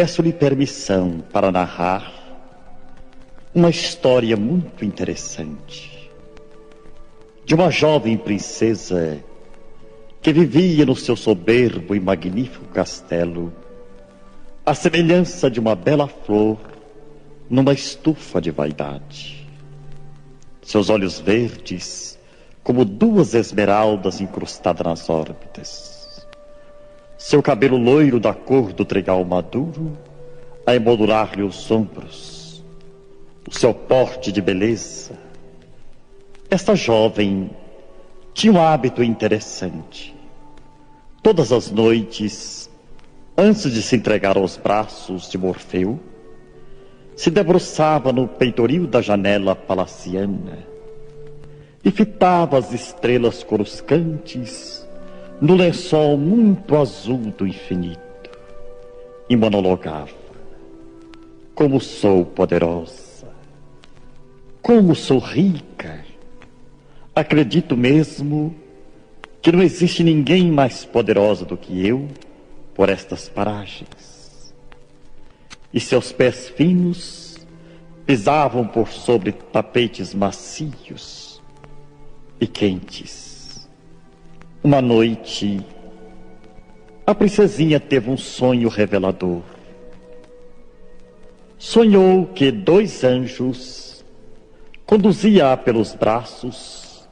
Peço-lhe permissão para narrar uma história muito interessante de uma jovem princesa que vivia no seu soberbo e magnífico castelo, à semelhança de uma bela flor numa estufa de vaidade. Seus olhos verdes, como duas esmeraldas incrustadas nas órbitas. Seu cabelo loiro da cor do trigal maduro, a emoldurar-lhe os ombros. O seu porte de beleza. Esta jovem tinha um hábito interessante. Todas as noites, antes de se entregar aos braços de Morfeu, se debruçava no peitoril da janela palaciana e fitava as estrelas coruscantes no lençol muito azul do infinito e monologava: como sou poderosa, como sou rica, acredito mesmo que não existe ninguém mais poderosa do que eu por estas paragens. E seus pés finos pisavam por sobre tapetes macios e quentes. Uma noite, a princesinha teve um sonho revelador. Sonhou que 2 anjos conduziam-a pelos braços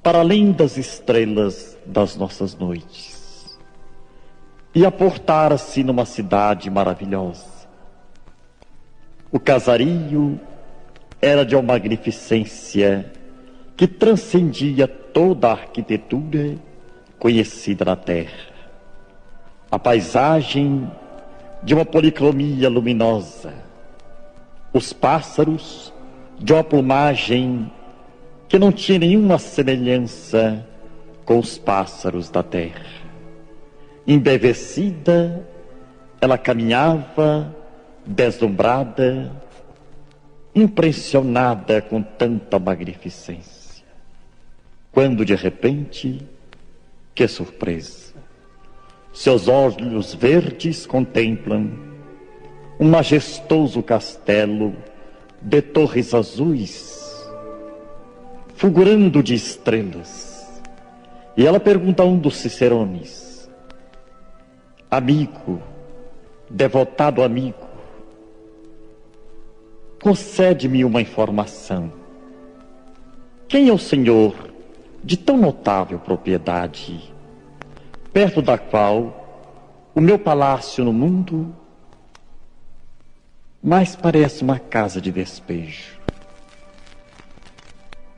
para além das estrelas das nossas noites e aportara-se numa cidade maravilhosa. O casario era de uma magnificência que transcendia toda a arquitetura conhecida na terra. A paisagem de uma policromia luminosa. Os pássaros de uma plumagem que não tinha nenhuma semelhança com os pássaros da terra. Embevecida, ela caminhava, deslumbrada, impressionada com tanta magnificência. Quando de repente, que surpresa! Seus olhos verdes contemplam um majestoso castelo de torres azuis, fulgurando de estrelas. E ela pergunta a um dos cicerones: amigo, devotado amigo, concede-me uma informação. Quem é o senhor de tão notável propriedade, perto da qual o meu palácio no mundo mais parece uma casa de despejo?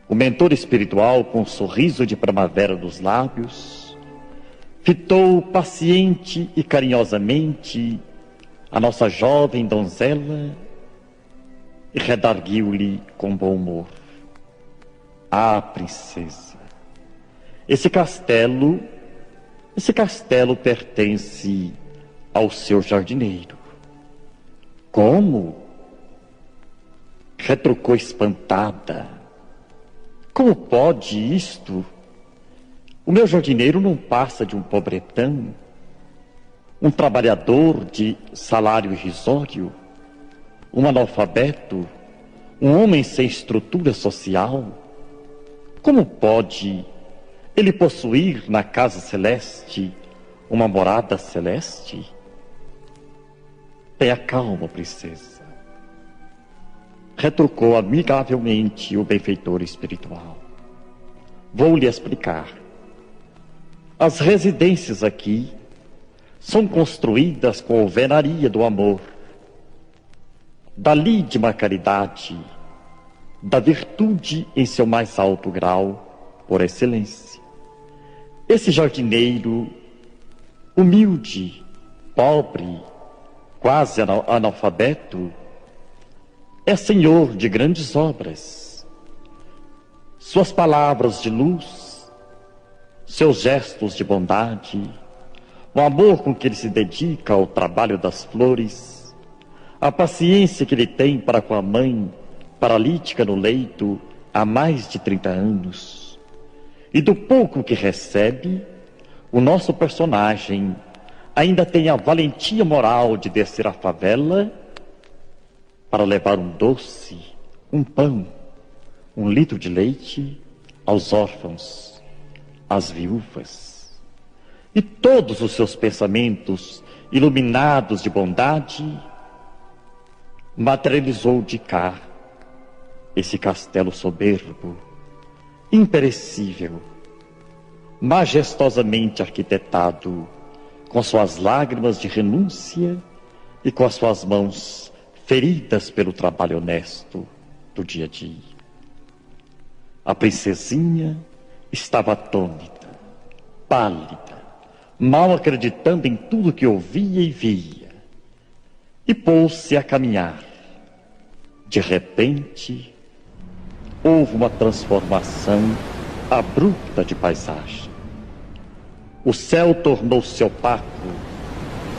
O mentor espiritual, com um sorriso de primavera nos lábios, fitou paciente e carinhosamente a nossa jovem donzela e redarguiu-lhe com bom humor: ah, princesa, esse castelo pertence ao seu jardineiro. Como? Retrucou espantada. Como pode isto? O meu jardineiro não passa de um pobretão, um trabalhador de salário irrisório, um analfabeto, um homem sem estrutura social. Como pode ele possuir na casa celeste uma morada celeste? Tenha calma, princesa, retrucou amigavelmente o benfeitor espiritual. Vou lhe explicar. As residências aqui são construídas com alvenaria do amor, da lídima caridade, da virtude em seu mais alto grau, por excelência. Esse jardineiro, humilde, pobre, quase analfabeto, é senhor de grandes obras. Suas palavras de luz, seus gestos de bondade, o amor com que ele se dedica ao trabalho das flores, a paciência que ele tem para com a mãe paralítica no leito há mais de 30 anos, e do pouco que recebe, o nosso personagem ainda tem a valentia moral de descer à favela para levar um doce, um pão, um litro de leite aos órfãos, às viúvas. E todos os seus pensamentos, iluminados de bondade, materializou de cá esse castelo soberbo, imperecível, majestosamente arquitetado, com suas lágrimas de renúncia e com as suas mãos feridas pelo trabalho honesto do dia a dia. A princesinha estava atônita, pálida, mal acreditando em tudo que ouvia e via, e pôs-se a caminhar. De repente, houve uma transformação abrupta de paisagem. O céu tornou-se opaco,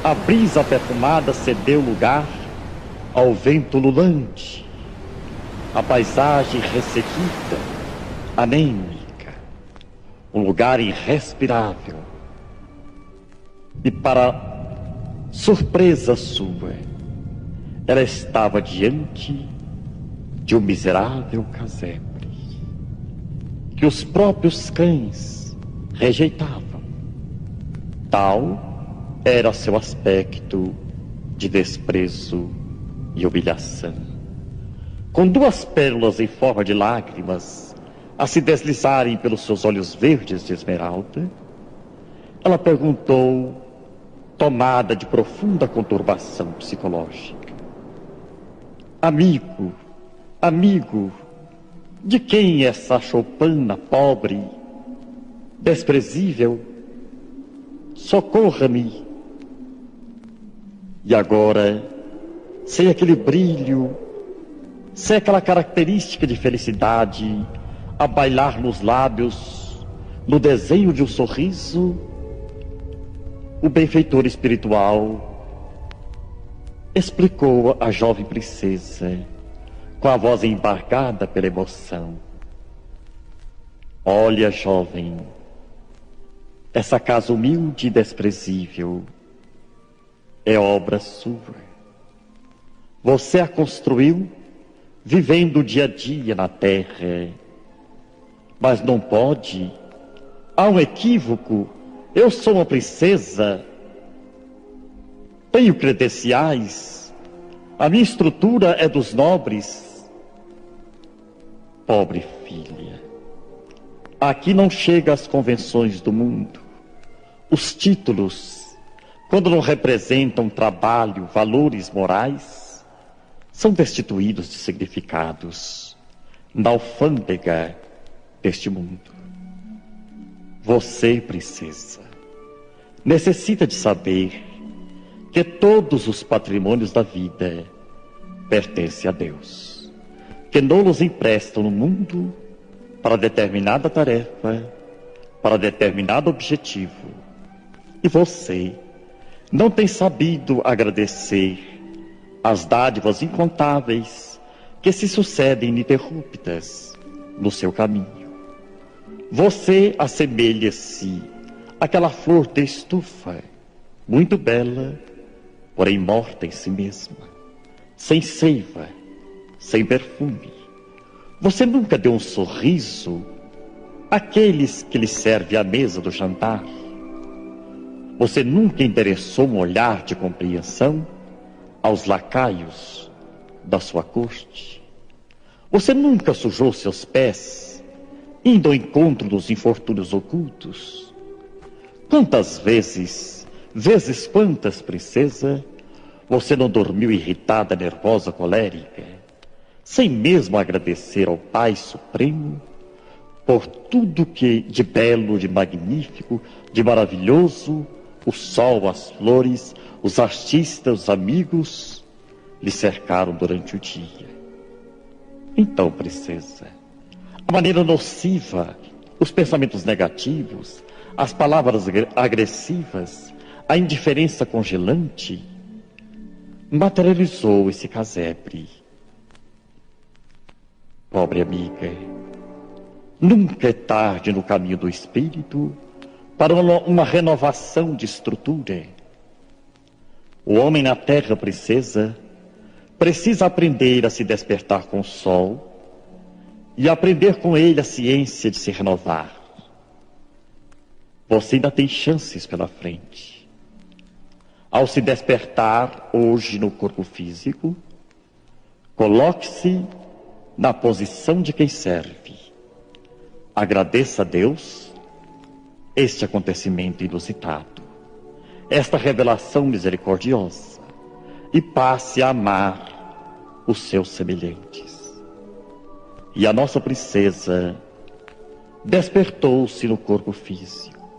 a brisa perfumada cedeu lugar ao vento lulante, a paisagem ressequida, anêmica, um lugar irrespirável. E para surpresa sua, ela estava diante de um miserável casebre que os próprios cães rejeitavam. Tal era seu aspecto de desprezo e humilhação. Com duas pérolas em forma de lágrimas a se deslizarem pelos seus olhos verdes de esmeralda, ela perguntou, tomada de profunda conturbação psicológica: Amigo, amigo, de quem é essa choupana pobre, desprezível? Socorra-me. E agora, sem aquele brilho, sem aquela característica de felicidade a bailar nos lábios, no desenho de um sorriso, o benfeitor espiritual explicou à jovem princesa, com a voz embargada pela emoção: Olha, jovem, essa casa humilde e desprezível é obra sua. Você a construiu vivendo o dia a dia na terra, mas não pode. Há um equívoco. Eu sou uma princesa, tenho credenciais, a minha estrutura é dos nobres. Pobre filha, aqui não chega às convenções do mundo. Os títulos, quando não representam trabalho, valores morais, são destituídos de significados na alfândega deste mundo. Você, princesa, necessita de saber que todos os patrimônios da vida pertencem a Deus, que não-los emprestam no mundo para determinada tarefa, para determinado objetivo. E você não tem sabido agradecer as dádivas incontáveis que se sucedem ininterruptas no seu caminho. Você assemelha-se àquela flor de estufa, muito bela, porém morta em si mesma, sem seiva, sem perfume. Você nunca deu um sorriso àqueles que lhe servem à mesa do jantar. Você nunca endereçou um olhar de compreensão aos lacaios da sua corte. Você nunca sujou seus pés, indo ao encontro dos infortúnios ocultos. Quantas vezes quantas, princesa, você não dormiu irritada, nervosa, colérica, sem mesmo agradecer ao Pai Supremo por tudo que de belo, de magnífico, de maravilhoso, o sol, as flores, os artistas, os amigos lhe cercaram durante o dia. Então, princesa, a maneira nociva, os pensamentos negativos, as palavras agressivas, a indiferença congelante, materializou esse casebre. Pobre amiga, nunca é tarde no caminho do espírito para uma renovação de estrutura. O homem na terra, princesa, precisa aprender a se despertar com o sol e aprender com ele a ciência de se renovar. Você ainda tem chances pela frente. Ao se despertar hoje no corpo físico, coloque-se na posição de quem serve. Agradeça a Deus este acontecimento inusitado, esta revelação misericordiosa, e passe a amar os seus semelhantes. E a nossa princesa despertou-se no corpo físico,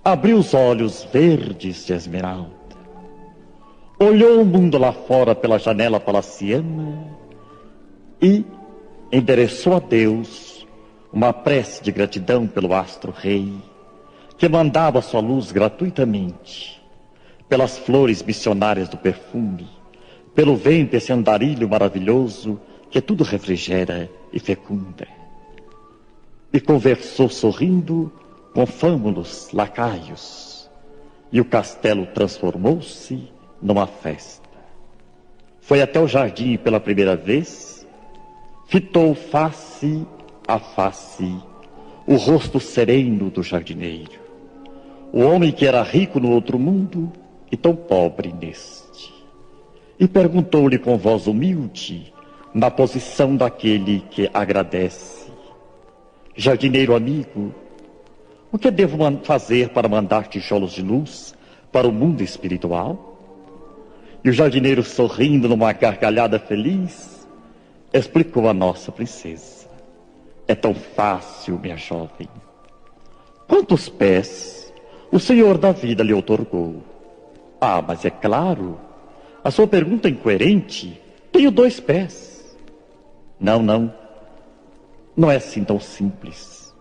abriu os olhos verdes de esmeralda, olhou o mundo lá fora pela janela palaciana e endereçou a Deus uma prece de gratidão pelo astro-rei, que mandava sua luz gratuitamente, pelas flores missionárias do perfume, pelo vento, esse andarilho maravilhoso que tudo refrigera e fecunda. E conversou sorrindo com fâmulos lacaios, e o castelo transformou-se numa festa. Foi até o jardim pela primeira vez, fitou face a face o rosto sereno do jardineiro, o homem que era rico no outro mundo e tão pobre neste, e perguntou-lhe com voz humilde, na posição daquele que agradece: jardineiro amigo, o que devo fazer para mandar tijolos de luz para o mundo espiritual? E o jardineiro, sorrindo numa gargalhada feliz, explicou a nossa princesa: é tão fácil, minha jovem. Quantos pés o Senhor da vida lhe outorgou? Ah, mas é claro, a sua pergunta é incoerente. Tenho 2 pés. Não é assim tão simples.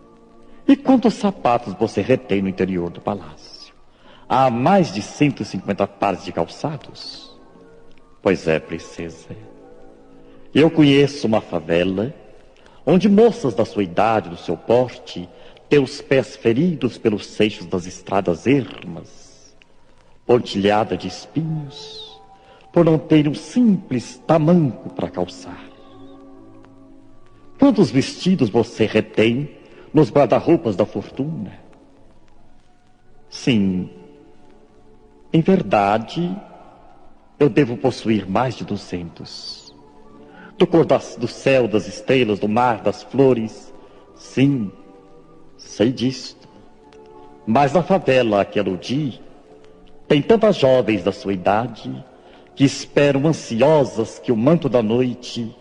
E quantos sapatos você retém no interior do palácio? Há mais de 150 pares de calçados? Pois é, princesa. Eu conheço uma favela onde moças da sua idade, do seu porte, têm os pés feridos pelos seixos das estradas ermas, pontilhada de espinhos, por não ter um simples tamanco para calçar. Quantos vestidos você retém nos guarda-roupas da fortuna? Sim, em verdade, eu devo possuir mais de 200. Do cor do céu, das estrelas, do mar, das flores. Sim, sei disto. Mas na favela a que aludi, tem tantas jovens da sua idade que esperam ansiosas que o manto da noite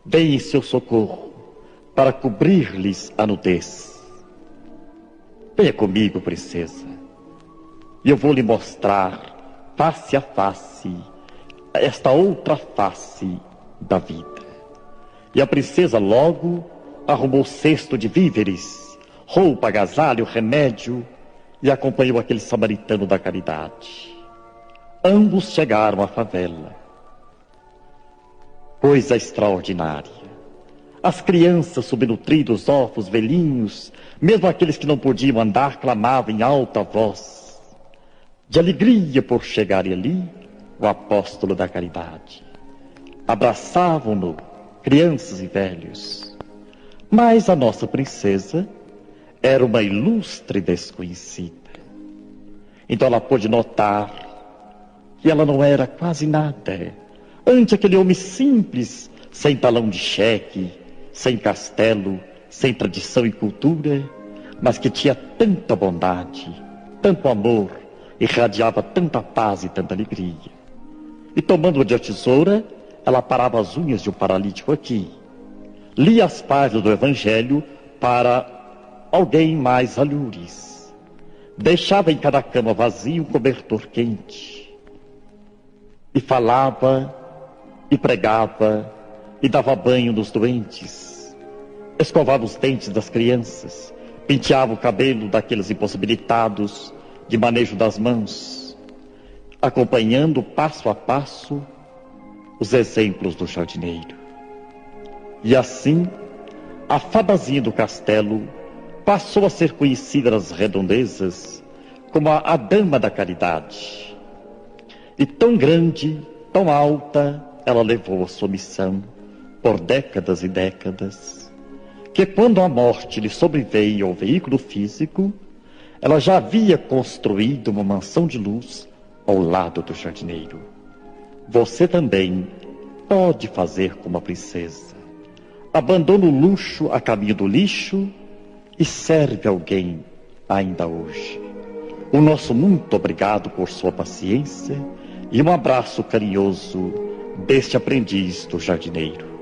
venha em seu socorro para cobrir-lhes a nudez. Venha comigo, princesa, e eu vou lhe mostrar face a face esta outra face da vida. E a princesa logo arrumou cesto de víveres, roupa, agasalho, remédio, e acompanhou aquele samaritano da caridade. Ambos chegaram à favela. Coisa extraordinária. As crianças subnutridas, órfãos, velhinhos, mesmo aqueles que não podiam andar, clamavam em alta voz, de alegria por chegarem ali o apóstolo da caridade. Abraçavam-no, crianças e velhos. Mas a nossa princesa era uma ilustre desconhecida. Então ela pôde notar que ela não era quase nada ante aquele homem simples, sem talão de cheque, sem castelo, sem tradição e cultura, mas que tinha tanta bondade, tanto amor, irradiava tanta paz e tanta alegria. E tomando de a tesoura, ela parava as unhas de um paralítico aqui, lia as páginas do Evangelho para alguém mais alhures, deixava em cada cama vazia um cobertor quente, e falava, e pregava, e dava banho nos doentes, escovava os dentes das crianças, penteava o cabelo daqueles impossibilitados de manejo das mãos, acompanhando passo a passo os exemplos do jardineiro. E assim, a fadazinha do castelo passou a ser conhecida nas redondezas como a dama da caridade. E tão grande, tão alta, ela levou a sua missão por décadas e décadas, que quando a morte lhe sobreveio ao veículo físico, ela já havia construído uma mansão de luz ao lado do jardineiro. Você também pode fazer como a princesa. Abandona o luxo a caminho do lixo e serve alguém ainda hoje. O nosso muito obrigado por sua paciência e um abraço carinhoso deste aprendiz do jardineiro.